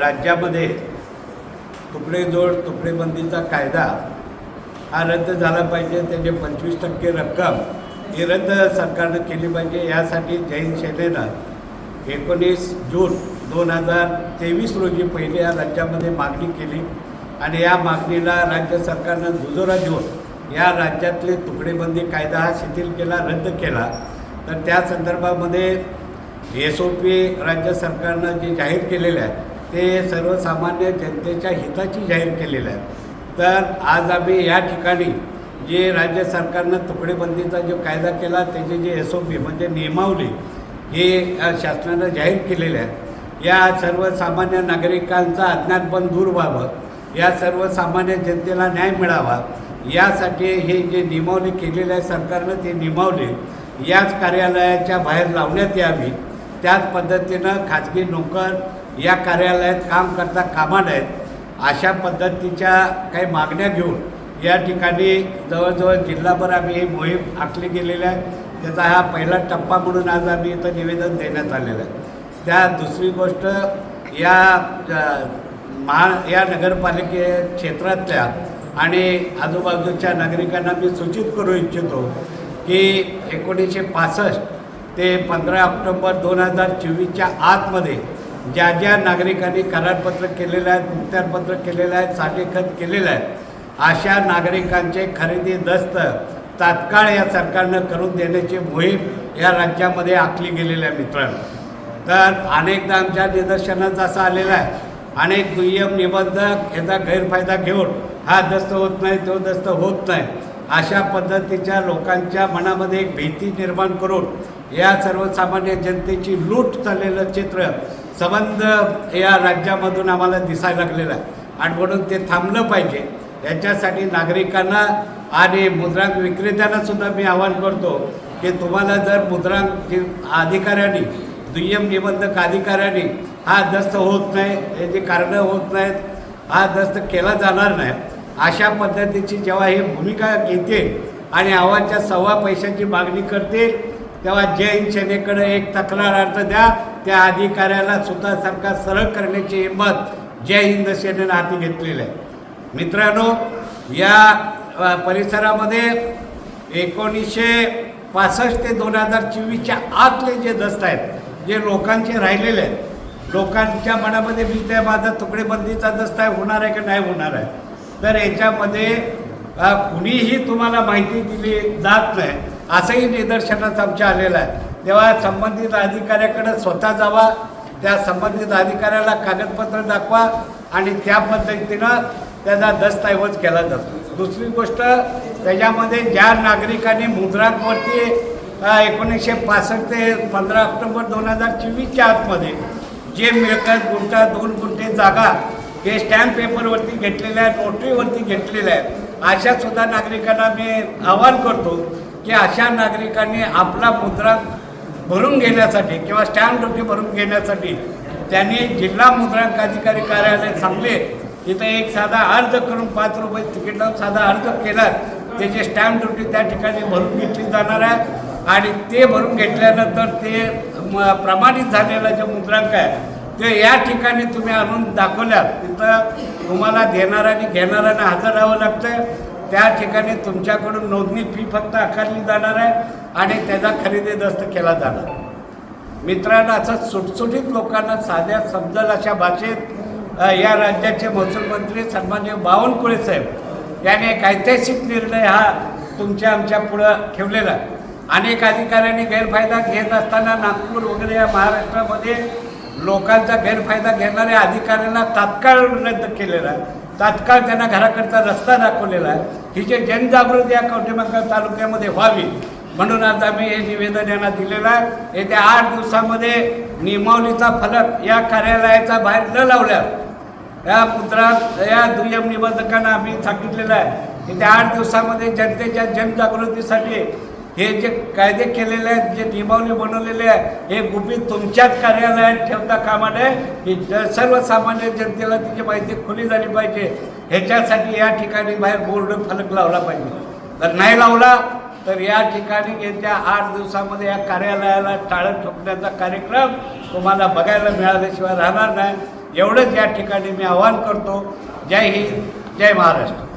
राज्यामध्ये तुकडेजोड तुकडेबंदीचा कायदा हा रद्द झाला पाहिजे. त्याचे 25% रक्कम ही रद्द सरकारनं केली पाहिजे. यासाठी जैन सेनेनं 19 जून 2023 रोजी पहिली या राज्यामध्ये मागणी केली आणि या मागणीला राज्य सरकारनं दुजोरा देऊन या राज्यातले तुकडेबंदी कायदा हा शिथिल केला, रद्द केला. तर त्या संदर्भामध्ये SOP राज्य सरकारनं जे जाहीर केलेलं आहे ते सर्वसामान्य जनतेच्या हिताची जाहीर केलेलं आहे. तर आज आम्ही या ठिकाणी जे राज्य सरकारनं तुकडेबंदीचा जो कायदा केला त्याचे जे SOP म्हणजे नियमावली हे शासनानं जाहीर केलेले आहे. या सर्वसामान्य नागरिकांचा अज्ञानपण दूर व्हावं, या सर्वसामान्य जनतेला न्याय मिळावा यासाठी हे जे नियमावली केलेलं आहे सरकारनं, ते नियमावली याच कार्यालयाच्या बाहेर लावण्यात यावी. त्याच पद्धतीनं खाजगी नोकर या कार्यालयात काम करता कामा नयेत अशा पद्धतीच्या काही मागण्या घेऊन या ठिकाणी जवळजवळ जिल्हाभर आम्ही ही मोहीम आखली गेलेली आहे. त्याचा हा पहिला टप्पा म्हणून आज आम्ही इथं निवेदन देण्यात आलेलं आहे. त्या दुसरी गोष्ट या नगरपालिके क्षेत्रातल्या आणि आजूबाजूच्या नागरिकांना मी सूचित करू इच्छितो की 1965 ते 15 ऑक्टोबर 2024च्या आतमध्ये ज्या ज्या नागरिकांनी करारपत्र केलेलं आहे, मुक्तारपत्र केलेलं आहे, साठेखत केलेलं आहे अशा नागरिकांचे खरेदी दस्त तात्काळ या सरकारनं करून देण्याची मोहीम या राज्यामध्ये आखली गेलेली आहे मित्रांनो. तर अनेकदा आमच्या निदर्शनात असं आलेलं आहे, अनेक दुय्यम निबंधक याचा गैरफायदा घेऊन हा दस्त होत नाही, तो दस्त होत नाही अशा पद्धतीच्या लोकांच्या मनामध्ये एक भीती निर्माण करून या सर्वसामान्य जनतेची लूट चाललेलं चित्र संबंध या राज्यामधून आम्हाला दिसायला लागलेलं आहे आणि म्हणून ते थांबलं पाहिजे. याच्यासाठी नागरिकांना आणि मुद्रांक विक्रेत्यांनासुद्धा मी आवाहन करतो की तुम्हाला जर मुद्रांक अधिकाऱ्यांनी, दुय्यम निबंधक अधिकाऱ्यांनी हा दस्त होत नाही, याची कारणं होत नाहीत, हा दस्त केला जाणार नाही अशा पद्धतीची जेव्हा ही भूमिका घेतील आणि आव्हाच्या 1.25 पैशाची मागणी करतील तेव्हा जैन सेनेकडे एक तक्रार अर्ज द्या. त्या अधिकाऱ्याला सुद्धा सरकार सरळ करण्याची हिंमत जय हिंद सेनेनं हाती घेतलेली आहे. मित्रांनो, या परिसरामध्ये 1965 ते 2024च्या आतले जे दस्त आहेत, जे लोकांचे राहिलेले आहेत, लोकांच्या मनामध्ये भीती आहे माझा तुकडेबंदीचा दस्त आहे, होणार आहे की नाही होणार आहे. तर याच्यामध्ये कुणीही तुम्हाला माहिती दिली जात नाही असंही निदर्शनास आमच्या आलेलं आहे. तेव्हा संबंधित अधिकाऱ्याकडे स्वतः जावा, त्या संबंधित अधिकाऱ्याला कागदपत्र दाखवा आणि त्या पद्धतीनं त्याचा दस्तऐवज केला जातो. दुसरी गोष्ट, त्याच्यामध्ये ज्या नागरिकांनी मुद्रांकवरती 1965 ते 15 ऑक्टोबर 2024च्या आतमध्ये जे मिळकत गुंठा 2 गुंठे जागा हे स्टॅम्प पेपरवरती घेतलेल्या आहेत, नोटरीवरती घेतलेल्या आहेत, अशासुद्धा नागरिकांना मी आवाहन करतो की अशा नागरिकांनी आपला मुद्रांक भरून घेण्यासाठी किंवा स्टॅम्प ड्युटी भरून घेण्यासाठी त्यांनी जिल्हा मुद्रांक अधिकारी कार्यालय सांगले तिथं एक साधा अर्ज करून 5 रुपये तिकीट लावून साधा अर्ज केला, त्याची स्टॅम्प ड्युटी त्या ठिकाणी भरून घेतली जाणार आहे आणि ते भरून घेतल्यानंतर ते प्रमाणित झालेलं जे मुद्रांक आहे ते या ठिकाणी तुम्ही आणून दाखवल्यात तिथं तुम्हाला देणारा आणि घेणाऱ्यांना हजर राहावं लागतं. त्या ठिकाणी तुमच्याकडून नोंदणी फी फक्त आकारली जाणार आहे आणि त्याचा खरेदी दस्त केला जाणार. मित्रांनो, असं सुटसुटीत लोकांना साध्या समजल अशा भाषेत या राज्याचे महसूल मंत्री सन्माननीय बावनकुळे साहेब याने एक ऐतिहासिक निर्णय हा तुमच्या आमच्या पुढं ठेवलेला आहे. अनेक अधिकाऱ्यांनी गैरफायदा घेत असताना नागपूर वगैरे या महाराष्ट्रामध्ये लोकांचा गैरफायदा घेणाऱ्या अधिकाऱ्यांना तात्काळ रद्द केलेला आहे, तात्काळ त्यांना घराकडचा रस्ता दाखवलेला आहे. ही जे जनजागृती या कवठेमहांकाळ तालुक्यामध्ये व्हावी म्हणून आज आम्ही हे निवेदन यांना दिलेलं आहे. येत्या 8 दिवसामध्ये नियमावलीचा फलक या कार्यालयाचा बाहेर न लावल्या या दुय्यम निबंधकांना आम्ही सांगितलेलं आहे. येत्या 8 दिवसामध्ये जनतेच्या जनजागृतीसाठी हे जे कायदे केलेले आहेत, जे नियमावली बनवलेले आहे हे गुपित तुमच्याच कार्यालयात ठेवता कामा नये. ही सर्वसामान्य जनतेला तिची माहिती खुली झाली पाहिजे. ह्याच्यासाठी या ठिकाणी बाहेर बोर्ड फलक लावला पाहिजे. जर नाही लावला तर या ठिकाणी येत्या 8 दिवसामध्ये या कार्यालयाला टाळं ठोकण्याचा कार्यक्रम तुम्हाला बघायला मिळाल्याशिवाय राहणार नाही. एवढंच या ठिकाणी मी आवाहन करतो. जय हिंद, जय महाराष्ट्र.